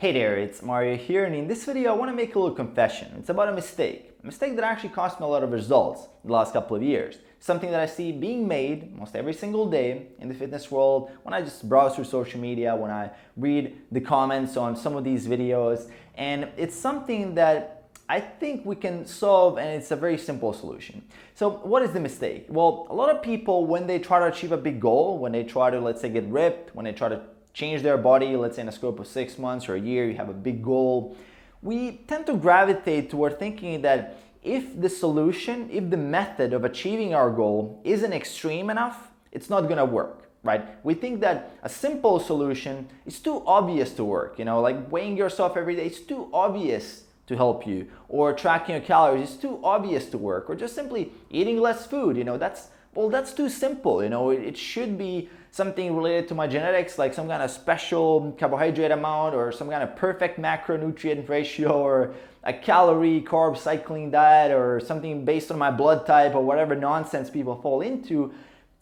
Hey there, it's Mario here, and in this video I want to make a little confession. It's about a mistake that actually cost me a lot of results in the last couple of years. Something that I see being made almost every single day in the fitness world, when I just browse through social media, when I read the comments on some of these videos, and it's something that I think we can solve, and it's a very simple solution. So what is the mistake? Well, a lot of people, when they try to achieve a big goal, when they try to, let's say, get ripped, when they try to change their body, let's say in a scope of 6 months or a year, you have a big goal, we tend to gravitate toward thinking that if the solution, if the method of achieving our goal isn't extreme enough, it's not gonna work, right? We think that a simple solution is too obvious to work, like weighing yourself every day, it's too obvious to help you, or tracking your calories is too obvious to work, or just simply eating less food, that's too simple, it should be something related to my genetics, like some kind of special carbohydrate amount or some kind of perfect macronutrient ratio or a calorie carb cycling diet or something based on my blood type or whatever nonsense people fall into.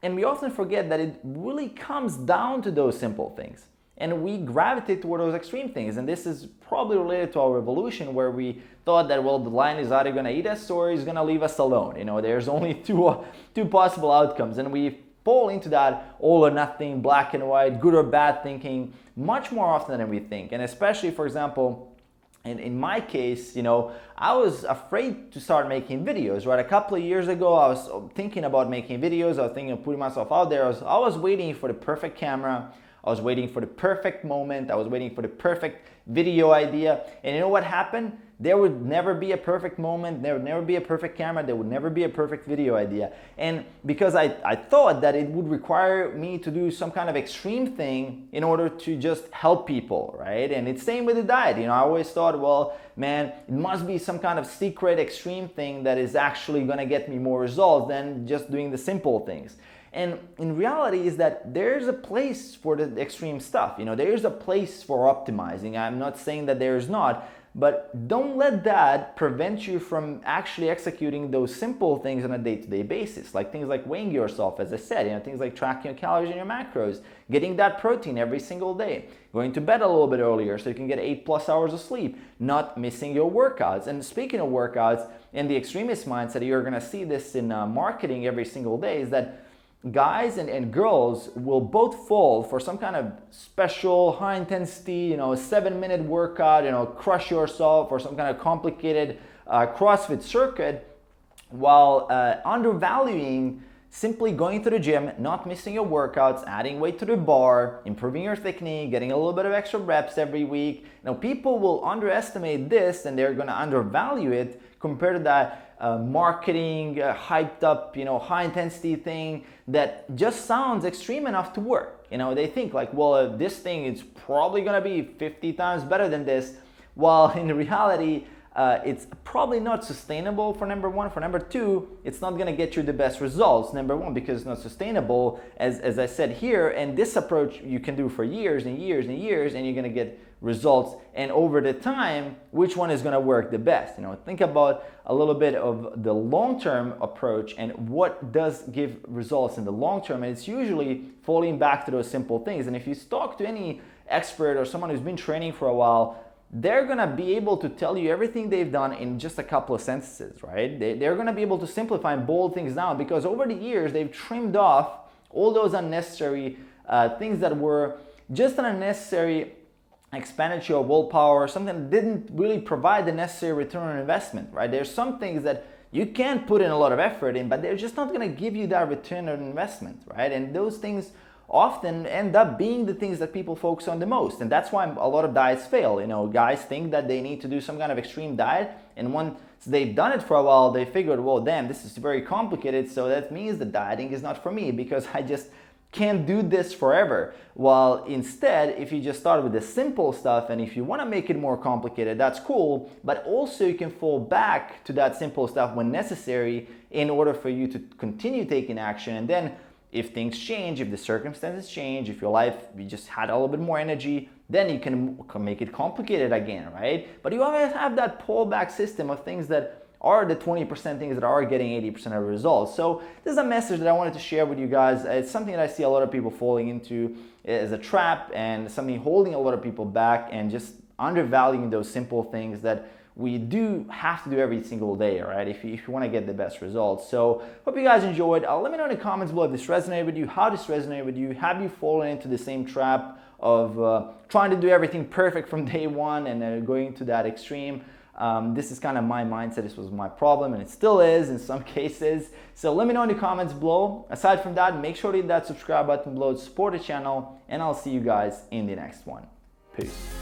And we often forget that it really comes down to those simple things. And we gravitate toward those extreme things. And this is probably related to our evolution, where we thought that, well, the lion is either going to eat us or he's going to leave us alone. There's only two possible outcomes. And we fall into that all or nothing, black and white, good or bad thinking much more often than we think. And especially, for example, in my case, I was afraid to start making videos, right? A couple of years ago, I was thinking about making videos. I was thinking of putting myself out there. I was waiting for the perfect camera. I was waiting for the perfect moment. I was waiting for the perfect video idea. And you know what happened? There would never be a perfect moment. There would never be a perfect camera. There would never be a perfect video idea. And because I thought that it would require me to do some kind of extreme thing in order to just help people, right? And it's same with the diet. I always thought, well, man, it must be some kind of secret extreme thing that is actually going to get me more results than just doing the simple things. And in reality is that there's a place for the extreme stuff. There's a place for optimizing. I'm not saying that there is not, but don't let that prevent you from actually executing those simple things on a day-to-day basis, like things like weighing yourself, as I said, things like tracking your calories and your macros, getting that protein every single day, going to bed a little bit earlier so you can get 8+ hours of sleep, not missing your workouts. And speaking of workouts, in the extremist mindset, you're going to see this in marketing every single day, is that guys and girls will both fall for some kind of special high intensity, 7-minute workout, crush yourself, or some kind of complicated CrossFit circuit, while undervaluing simply going to the gym, not missing your workouts, adding weight to the bar, improving your technique, getting a little bit of extra reps every week. People will underestimate this, and they're going to undervalue it compared to that marketing, hyped up, high intensity thing that just sounds extreme enough to work. They think like, well, this thing is probably gonna be 50 times better than this, while in reality, it's probably not sustainable, for number one. For number two, it's not gonna get you the best results, number one, because it's not sustainable, as I said here. And this approach you can do for years and years and years, and you're gonna get results. And over the time, which one is gonna work the best? Think about a little bit of the long-term approach and what does give results in the long term. And it's usually falling back to those simple things. And if you talk to any expert or someone who's been training for a while, they're gonna be able to tell you everything they've done in just a couple of sentences, right? They're gonna be able to simplify and boil things down, because over the years, they've trimmed off all those unnecessary things that were just an unnecessary expenditure of willpower, something that didn't really provide the necessary return on investment, right? There's some things that you can put in a lot of effort in, but they're just not gonna give you that return on investment, right? And those things often end up being the things that people focus on the most. And that's why a lot of diets fail. Guys think that they need to do some kind of extreme diet, and once they've done it for a while, they figured, well, damn, this is very complicated, so that means the dieting is not for me, because I just can't do this forever. While instead, if you just start with the simple stuff, and if you want to make it more complicated, that's cool, but also you can fall back to that simple stuff when necessary in order for you to continue taking action. And then if things change, if the circumstances change, if your life, you just had a little bit more energy, then you can make it complicated again, right? But you always have that pullback system of things that are the 20% things that are getting 80% of the results. So this is a message that I wanted to share with you guys. It's something that I see a lot of people falling into as a trap, and something holding a lot of people back and just undervaluing those simple things that we do have to do every single day, all right, if you want to get the best results. So hope you guys enjoyed. Let me know in the comments below if this resonated with you, how this resonated with you. Have you fallen into the same trap of trying to do everything perfect from day one and going to that extreme? This is kind of my mindset. This was my problem, and it still is in some cases. So let me know in the comments below. Aside from that, make sure to hit that subscribe button below to support the channel, and I'll see you guys in the next one. Peace.